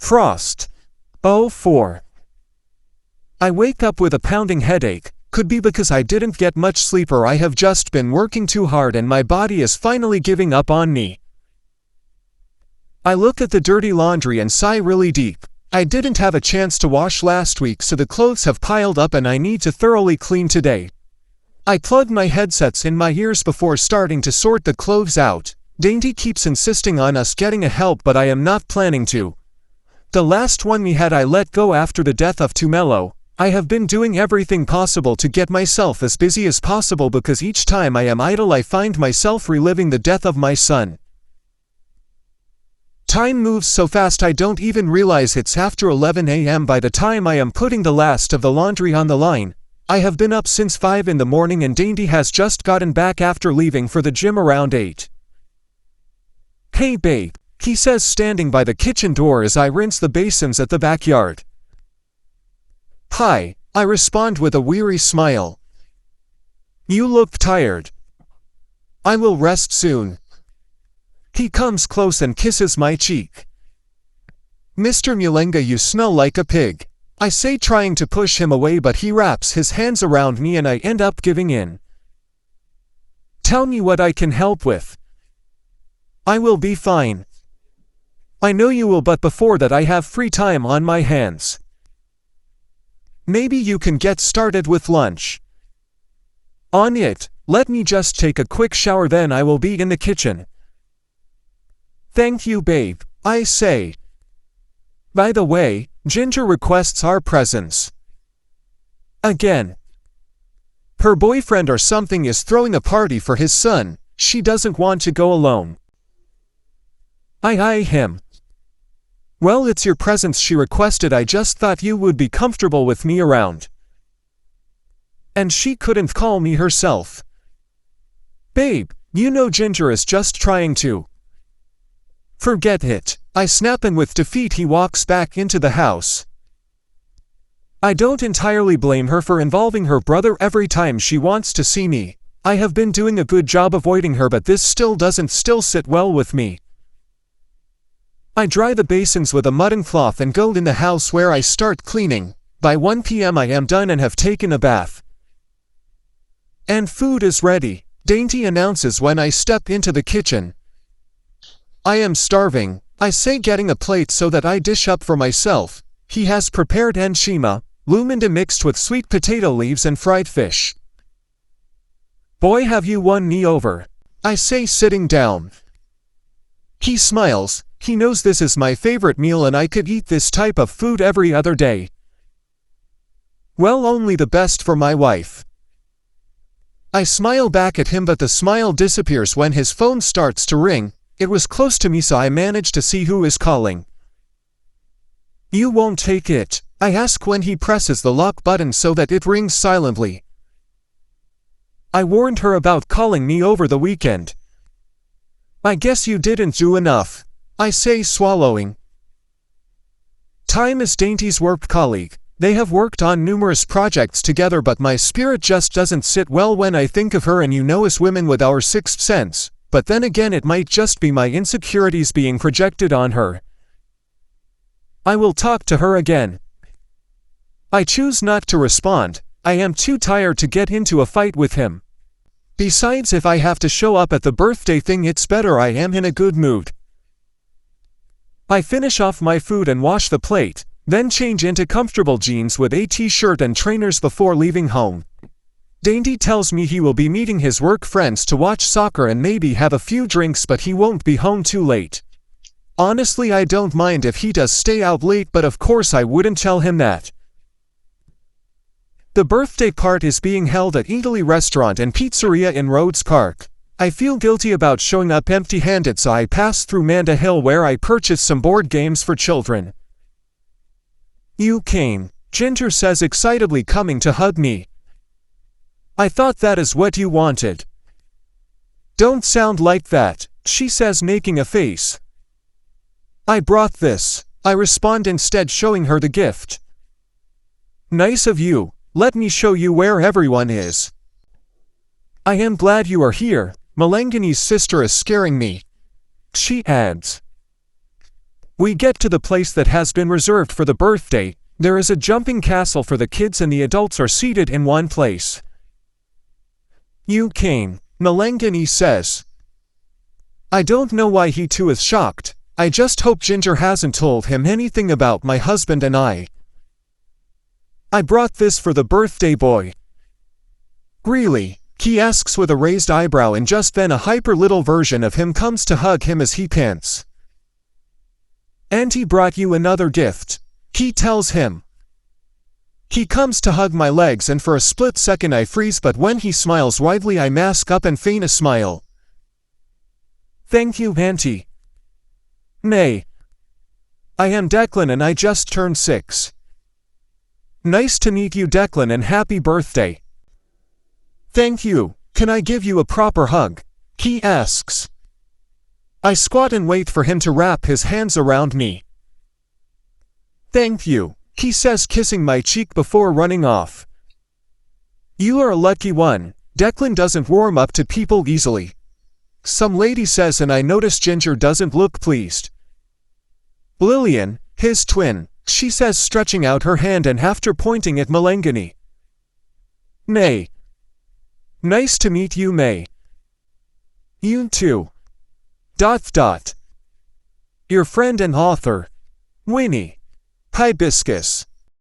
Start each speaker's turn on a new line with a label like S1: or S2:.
S1: Frost. Oh, 4. I wake up with a pounding headache. Could be because I didn't get much sleep or I have just been working too hard and my body is finally giving up on me. I look at the dirty laundry and sigh really deep. I didn't have a chance to wash last week, so the clothes have piled up and I need to thoroughly clean today. I plug my headsets in my ears before starting to sort the clothes out. Dainty keeps insisting on us getting a help, but I am not planning to. The last one we had I let go after the death of Tumelo. I have been doing everything possible to get myself as busy as possible because each time I am idle I find myself reliving the death of my son. Time moves so fast I don't even realize it's after 11 a.m. by the time I am putting the last of the laundry on the line. I have been up since 5 in the morning and Dainty has just gotten back after leaving for the gym around 8. "Hey babe," he says, standing by the kitchen door as I rinse the basins at the backyard. "Hi," I respond with a weary smile. "You look tired." "I will rest soon." He comes close and kisses my cheek. "Mr. Mulenga, you smell like a pig," I say, trying to push him away, but he wraps his hands around me and I end up giving in. "Tell me what I can help with." "I will be fine." "I know you will, but before that I have free time on my hands. Maybe you can get started with lunch." "On it. Let me just take a quick shower, then I will be in the kitchen." "Thank you, babe," I say. By the way, Ginger requests our presence. Again. Her boyfriend or something is throwing a party for his son. She doesn't want to go alone. I eye him. "Well, it's your presents she requested. I just thought you would be comfortable with me around. And she couldn't call me herself." "Babe, you know Ginger is just trying to." "Forget it," I snap, and with defeat he walks back into the house. I don't entirely blame her for involving her brother every time she wants to see me. I have been doing a good job avoiding her, but this still doesn't sit well with me. I dry the basins with a mudden cloth and go in the house where I start cleaning. By 1 p.m. I am done and have taken a bath. "And food is ready," Dainty announces when I step into the kitchen. "I am starving," I say, getting a plate so that I dish up for myself. He has prepared enchima, lumanda mixed with sweet potato leaves and fried fish. "Boy, have you won me over," I say, sitting down. He smiles. He knows this is my favorite meal and I could eat this type of food every other day. Well, only the best for my wife. I smile back at him, but the smile disappears when his phone starts to ring. It was close to me, so I manage to see who is calling. "You won't take it?" I ask when he presses the lock button so that it rings silently. "I warned her about calling me over the weekend." "I guess you didn't do enough," I say, swallowing. Time is Dainty's work colleague. They have worked on numerous projects together, but my spirit just doesn't sit well when I think of her, and you know, as women with our sixth sense. But then again, it might just be my insecurities being projected on her. I will talk to her again. I choose not to respond. I am too tired to get into a fight with him. Besides, if I have to show up at the birthday thing, it's better I am in a good mood. I finish off my food and wash the plate, then change into comfortable jeans with a t-shirt and trainers before leaving home. Dainty tells me he will be meeting his work friends to watch soccer and maybe have a few drinks, but he won't be home too late. Honestly, I don't mind if he does stay out late, but of course I wouldn't tell him that. The birthday part is being held at Italy Restaurant and Pizzeria in Rhodes Park. I feel guilty about showing up empty-handed, so I pass through Manda Hill where I purchase some board games for children. "You came," Ginger says excitedly, coming to hug me. "I thought that is what you wanted." "Don't sound like that," she says, making a face. "I brought this," I respond, instead showing her the gift. "Nice of you. Let me show you where everyone is." "I am glad you are here. Melangani's sister is scaring me," she adds. We get to the place that has been reserved for the birthday. There is a jumping castle for the kids and the adults are seated in one place. You came, Melangini says. I don't know why he too is shocked. I just hope Ginger hasn't told him anything about my husband and I. I brought this for the birthday boy. Really? He asks with a raised eyebrow, and just then a hyper little version of him comes to hug him as he pants. Auntie brought you another gift, he tells him. He comes to hug my legs and for a split second I freeze, but when he smiles widely I mask up and feign a smile. Thank you, Auntie. Nay. I am Declan and I just turned 6. Nice to meet you, Declan, and happy birthday. Thank you. Can I give you a proper hug? He asks. I squat and wait for him to wrap his hands around me. Thank you, he says, kissing my cheek before running off. You are a lucky one. Declan doesn't warm up to people easily. Some lady says, and I notice Ginger doesn't look pleased. Lillian, his twin, she says, stretching out her hand and after pointing at Melangini. Nay. Nice to meet you, May. You too. ... Your friend and author, Winnie. Hibiscus.